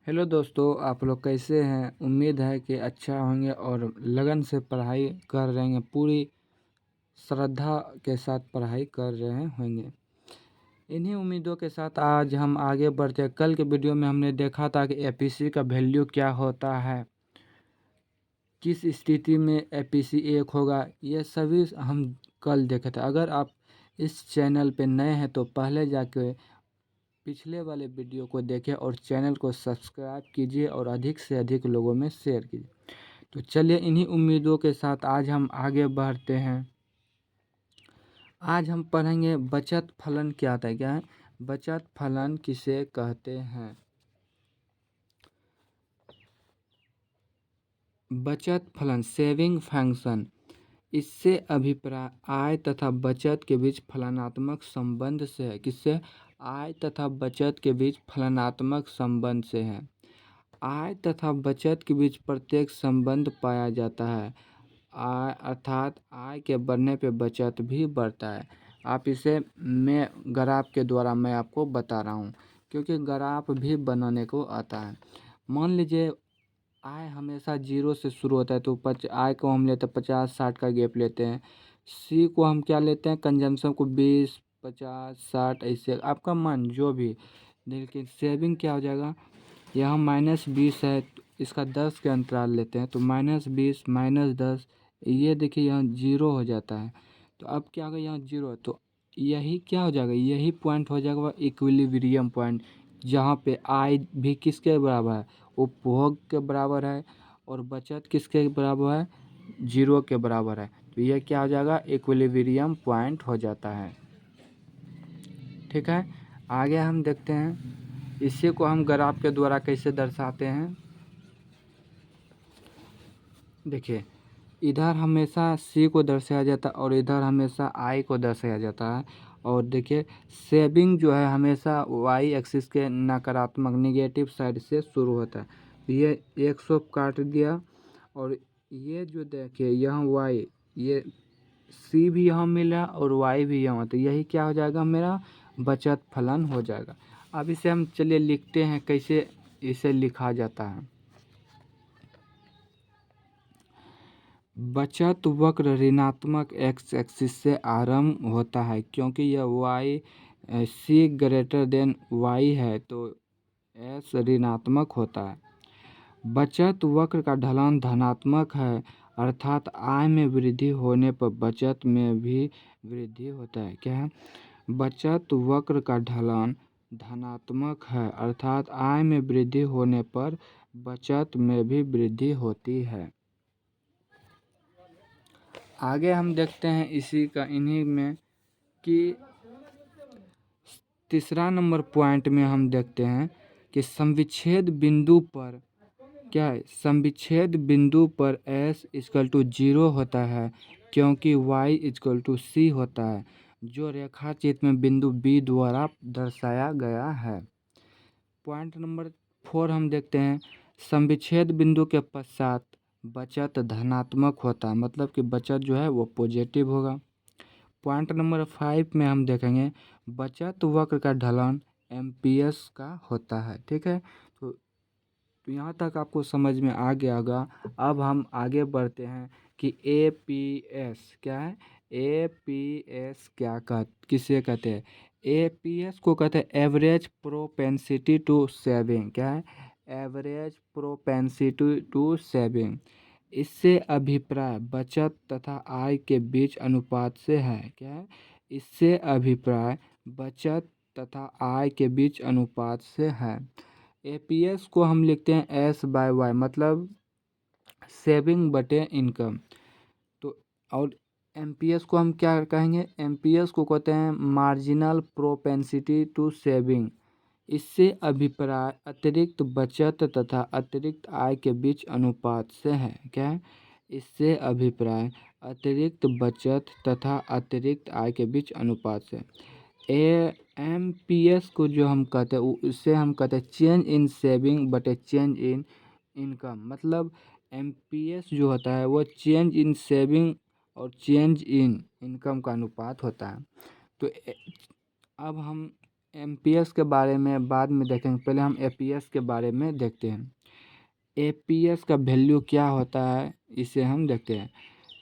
Hello दोस्तों, आप लोग कैसे हैं। उम्मीद है कि अच्छा होंगे और लगन से पढ़ाई कर रहे हैं, पूरी श्रद्धा के साथ पढ़ाई कर रहे होंगे। इन्हीं उम्मीदों के साथ आज हम आगे बढ़ते हैं। कल के वीडियो में हमने देखा था कि एपीसी का वैल्यू क्या होता है, किस स्थिति में एपीसी 1 होगा, ये सभी हम कल देखे थे। अगर आप इस चैनल पे नए हैं तो पहले जाके पिछले वाले वीडियो को देखें और चैनल को सब्सक्राइब कीजिए और अधिक से अधिक लोगों में शेयर कीजिए। तो चलिए इन्हीं उम्मीदों के साथ आज हम आगे बढ़ते हैं। आज हम पढ़ेंगे बचत फलन क्या होता है। क्या है बचत फलन, किसे कहते हैं। बचत फलन सेविंग फंक्शन, इससे अभिप्राय आय तथा बचत के बीच फलनात्मक संबंध से है। किससे? आय तथा बचत के बीच फलनात्मक संबंध से है। आय तथा बचत के बीच प्रत्येक संबंध पाया जाता है। आय अर्थात आय के बढ़ने पे बचत भी बढ़ता है। आप इसे मैं ग्राफ के द्वारा मैं आपको बता रहा हूँ, क्योंकि ग्राफ भी बनाने को आता है। मान लीजिए आय हमेशा 0 से शुरू होता है, तो आय को हम लेते हैं 50-60 का गैप लेते हैं। सी को हम क्या लेते हैं, कंजम्पशन को 20, 50, 60, ऐसे आपका मन जो भी। लेकिन सेविंग क्या हो जाएगा, यहाँ -20 है तो इसका 10 के अंतराल लेते हैं, तो -20 -10, ये देखिए यहाँ 0 हो जाता है। तो अब क्या होगा, यहाँ 0 है तो यही क्या हो जाएगा, यही पॉइंट हो जाएगा इक्विलिब्रियम पॉइंट, जहाँ पे आय भी किसके बराबर है, उपभोग के बराबर है, और बचत किसके बराबर है, 0 के बराबर है। तो यह क्या हो जाएगा, इक्विलिब्रियम पॉइंट हो जाता है। ठीक है, आगे हम देखते हैं इसी को हम ग्राफ के द्वारा कैसे दर्शाते हैं। देखिए इधर हमेशा सी को दर्शाया जाता है और इधर हमेशा आई को दर्शाया जाता है। और देखिए सेविंग जो है हमेशा वाई एक्सिस के नकारात्मक निगेटिव साइड से शुरू होता है। तो ये 100 काट दिया, और ये जो देखिए यहाँ वाई, ये सी भी यहाँ मिला और वाई भी यहाँ, तो यही क्या हो जाएगा, मेरा बचत फलन हो जाएगा। अब इसे हम चलिए लिखते हैं, कैसे इसे लिखा जाता है। बचत वक्र ऋणात्मक एक्स एक्सिस से आरंभ होता है, क्योंकि यह Y C greater than Y है तो एस ऋणात्मक होता है। बचत वक्र का ढलान धनात्मक है, अर्थात आय में वृद्धि होने पर बचत में भी वृद्धि होता है। क्या है, बचत वक्र का ढलान धनात्मक है, अर्थात आय में वृद्धि होने पर बचत में भी वृद्धि होती है। आगे हम देखते हैं इसी का इन्हीं में कि तीसरा नंबर पॉइंट में हम देखते हैं कि समविच्छेद बिंदु पर क्या है, समविच्छेद बिंदु पर s इक्वल टू 0 होता है, क्योंकि y इक्वल टू सी होता है, जो रेखा चित्र में बिंदु B द्वारा दर्शाया गया है। पॉइंट नंबर 4 हम देखते हैं समविच्छेद बिंदु के पश्चात बचत धनात्मक होता है, मतलब कि बचत जो है वो पॉजिटिव होगा। पॉइंट नंबर 5 में हम देखेंगे बचत वक्र का ढलान एमपीएस का होता है। ठीक है, तो यहाँ तक आपको समझ में आ गया होगा। अब हम आगे बढ़ते हैं कि एपीएस क्या है। एपीएस किसे कहते हैं, एपीएस को कहते हैं एवरेज प्रोपेंसिटी टू सेविंग। क्या है, एवरेज प्रोपेंसिटी टू सेविंग। इससे अभिप्राय बचत तथा आय के बीच अनुपात से है। क्या है, इससे अभिप्राय बचत तथा आय के बीच अनुपात से है। एपीएस को हम लिखते हैं S/Y, मतलब सेविंग बटे इनकम। तो और एमपीएस को हम क्या कहेंगे, एमपीएस को कहते हैं मार्जिनल प्रोपेंसिटी टू सेविंग। इससे अभिप्राय अतिरिक्त बचत तथा अतिरिक्त आय के बीच अनुपात से है। क्या है, इससे अभिप्राय अतिरिक्त बचत तथा अतिरिक्त आय के बीच अनुपात से। एमपीएस को जो हम कहते हैं उससे हम कहते हैं चेंज इन सेविंग बटे चेंज इन इनकम। मतलब एमपीएस जो होता है वो चेंज इन सेविंग और चेंज इन इनकम का अनुपात होता है। तो अब हम एमपीएस के बारे में बाद में देखेंगे, पहले हम एपीएस के बारे में देखते हैं। एपीएस का वैल्यू क्या होता है इसे हम देखते हैं।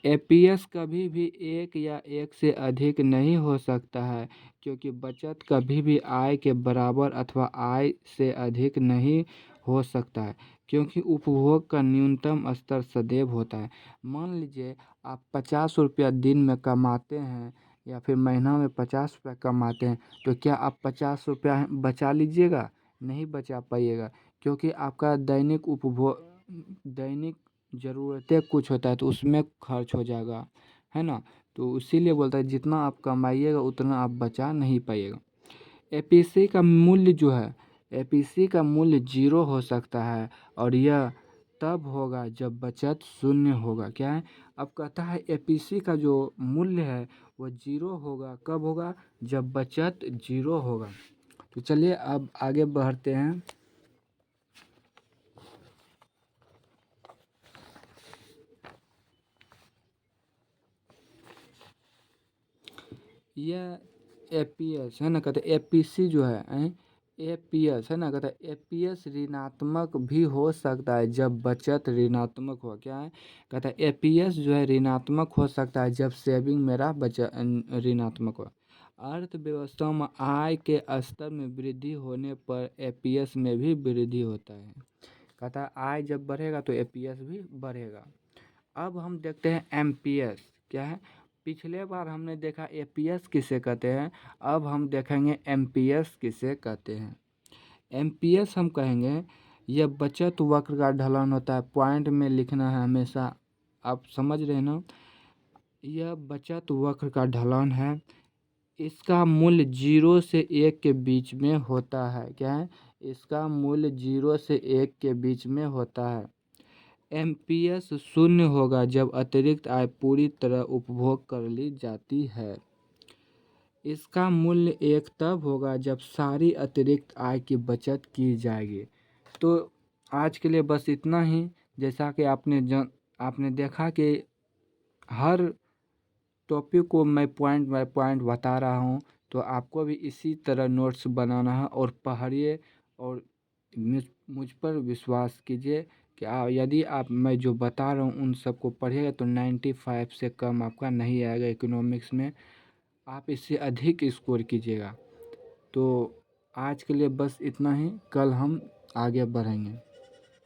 एपीएस कभी भी एक या एक से अधिक नहीं हो सकता है, क्योंकि बचत कभी भी आय के बराबर अथवा आय से अधिक नहीं हो सकता है, क्योंकि उपभोग का न्यूनतम स्तर सदैव होता है। मान लीजिए आप 50 रुपया दिन में कमाते हैं या फिर महीना में 50 रुपया कमाते हैं, तो क्या आप 50 रुपया बचा लीजिएगा? नहीं बचा पाइएगा, क्योंकि आपका दैनिक ज़रूरतें कुछ होता है तो उसमें खर्च हो जाएगा, है ना। तो इसीलिए बोलता है जितना आप कमाइएगा उतना आप बचा नहीं पाइएगा। एपीसी का मूल्य जो है, एपीसी का मूल्य 0 हो सकता है, और यह तब होगा जब बचत शून्य होगा। क्या है, अब कहता है एपीसी का जो मूल्य है वो 0 होगा। कब होगा? जब बचत 0 होगा। तो चलिए अब आगे बढ़ते हैं। यह एपीएस है ना, कहते एपीसी जो है एपीएस है ना, कहता है एपीएस ऋणात्मक भी हो सकता है जब बचत ऋणात्मक हो। क्या है, कहता है एपीएस जो है ऋणात्मक हो सकता है जब सेविंग मेरा ऋणात्मक हो। अर्थव्यवस्था में आय के स्तर में वृद्धि होने पर एपीएस में भी वृद्धि होता है। कहता है आय जब बढ़ेगा तो एपीएस भी बढ़ेगा। अब हम देखते हैं एमपीएस क्या है। पिछले बार हमने देखा एपीएस किसे कहते हैं, अब हम देखेंगे एमपीएस किसे कहते हैं। एमपीएस हम कहेंगे यह बचत वक्र का ढलान होता है। पॉइंट में लिखना है हमेशा, आप समझ रहे हैं ना। यह बचत वक्र का ढलान है। इसका मूल्य 0 से 1 के बीच में होता है। क्या है, इसका मूल्य 0 से 1 के बीच में होता है। एमपीएस शून्य होगा जब अतिरिक्त आय पूरी तरह उपभोग कर ली जाती है। इसका मूल्य 1 तब होगा जब सारी अतिरिक्त आय की बचत की जाएगी। तो आज के लिए बस इतना ही। जैसा कि आपने देखा कि हर टॉपिक को मैं पॉइंट बाय पॉइंट बता रहा हूँ, तो आपको भी इसी तरह नोट्स बनाना है और पढ़िए, और मुझ पर विश्वास कीजिए कि यदि आप मैं जो बता रहा हूँ उन सबको पढ़िएगा तो 95 से कम आपका नहीं आएगा इकोनॉमिक्स में, आप इससे अधिक स्कोर कीजिएगा। तो आज के लिए बस इतना ही, कल हम आगे बढ़ेंगे।